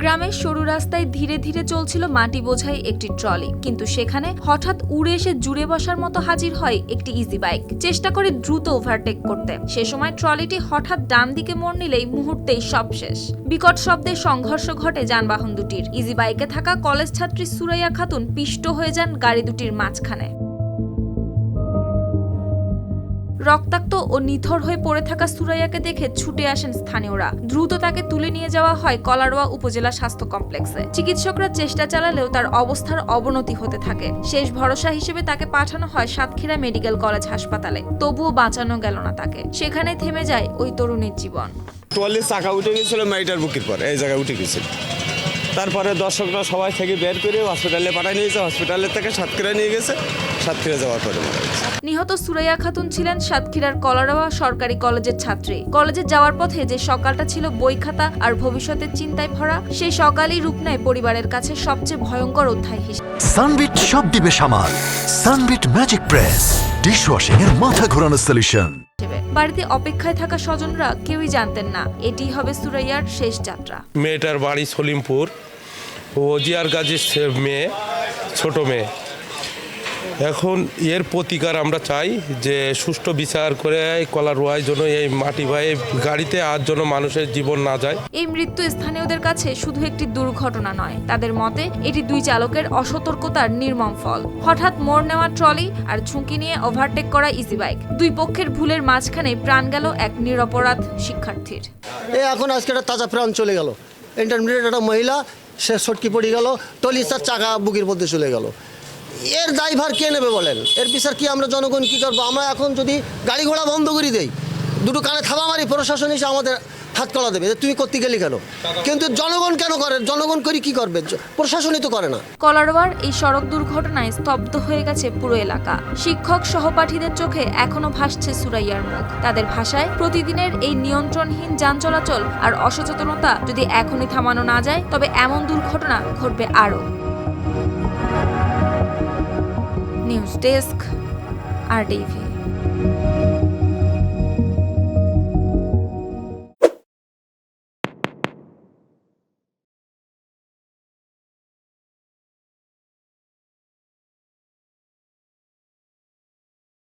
গ্রামের সরু রাস্তায় ধীরে ধীরে চলছিল মাটি বোঝাই একটি ট্রলি, কিন্তু সেখানে হঠাৎ উড়ে এসে জুড়ে বসার মতো হাজির হয় একটি ইজি বাইক। চেষ্টা করে দ্রুত ওভারটেক করতে, সে সময় ট্রলিটি হঠাৎ ডান দিকে মোড় নিলেই মুহূর্তেই সব শেষ। বিকট শব্দে সংঘর্ষ ঘটে যানবাহন দুটির। ইজি বাইকে থাকা কলেজ ছাত্রী সুরাইয়া খাতুন পিষ্ট হয়ে যান গাড়ি দুটির মাঝখানে। রক্তাক্ত ও নিথর হয়ে পড়ে থাকা সুরাইয়াকে দেখে ছুটে আসেন স্থানীয়রা। দ্রুত তাকে তুলে নিয়ে যাওয়া হয় কলারোয়া উপজেলা স্বাস্থ্য কমপ্লেক্সে। চিকিৎসকরা চেষ্টা চালালেও তার অবস্থার অবনতি হতে থাকে। শেষ ভরসা হিসেবে তাকে পাঠানো হয় সাতক্ষীরা মেডিকেল কলেজ হাসপাতালে। তবুও বাঁচানো গেল না তাকে। সেখানে থেমে যায় ওই তরুণীর জীবন। ট্রলির চাকা উঠে গেছিল মাইটার বুকের পর, এই জায়গায় উঠে গেছিল। তারপরে দর্শকরা সবাই থেকে বের করে হসপিটালে পাঠিয়ে নিয়েছে। হসপিটালের থেকে সাতক্ষীরা নিয়ে গেছে। সাতক্ষীরা যাওয়ার পরে মারা গেছে। নিহত সুরাইয়া খাতুন ছিলেন সাতক্ষীরার কলারোয়া সরকারি কলেজের ছাত্রী। কলেজে যাওয়ার পথে যে সকালটা ছিল বই খাতা আর ভবিষ্যতের চিন্তায় ভরা, সেই সকালই রূপ নেয় পরিবারের কাছে সবচেয়ে ভয়ঙ্কর অধ্যায় হিসেবে। সানবিট সব দিবে সামাল। সানবিট ম্যাজিক প্রেস ডিশওয়াশিং এর মাথা ঘোরানো সলিউশন। বাড়িতে অপেক্ষায় থাকা স্বজনরা কেউই জানতেন না এটি হবে সুরাইয়ার শেষ যাত্রা। মেয়েটার বাড়ি সলিমপুর, ও জিয়ার গাজীর মেয়ে, ছোট মেয়ে। এখন এর প্রতিকার আমরা চাই যে সুষ্ঠু বিচার করে কলারোয়ার জন্য এই মাটি ভাইয়ে গাড়িতে আর জন্য মানুষের জীবন না যায়। এই মৃত্যু স্থানীয়দের কাছে শুধু একটি দুর্ঘটনা নয়, তাদের মতে এটি দুই চালকের অসতর্কতার নির্মম ফল। হঠাৎ মোড় নেওয়া ট্রলি আর ঝুঁকি নিয়ে ওভারটেক করা ইজি বাইক, দুই পক্ষের ভুলের মাঝখানে প্রাণ গেল এক নিরপরাধ শিক্ষার্থীর। এখন আজকে একটা তাজা প্রাণ চলে গেল। ইন্টারমিডিয়েট একটা মহিলা, সে ছটকি পড়ে গেল, ট্রলি তার চাকা বুকের মধ্যে চলে গেল। এর দায়ভার কে নেবে বলেন? এর বিচার কি আমরা জনগণ কি করবো? আমরা এখন যদি গাড়ি ঘোড়া বন্ধ করে দেই, দুটো কানে থাবা মারি, প্রশাসন এসে আমাদের হাত কলা দেবে, তুমি করতে গেলি কেন? কিন্তু জনগণ কেন করে? জনগণ করি কি করবে? প্রশাসনই তো করে না। কলারোয়ার এই সড়ক দুর্ঘটনায় স্তব্ধ হয়ে গেছে পুরো এলাকা। শিক্ষক সহপাঠীদের চোখে এখনো ভাসছে সুরাইয়ার মুখ। তাদের ভাষায়, প্রতিদিনের এই নিয়ন্ত্রণহীন যান চলাচল আর অসচেতনতা যদি এখনই থামানো না যায়, তবে এমন দুর্ঘটনা ঘটবে আরও। News desk, RTV।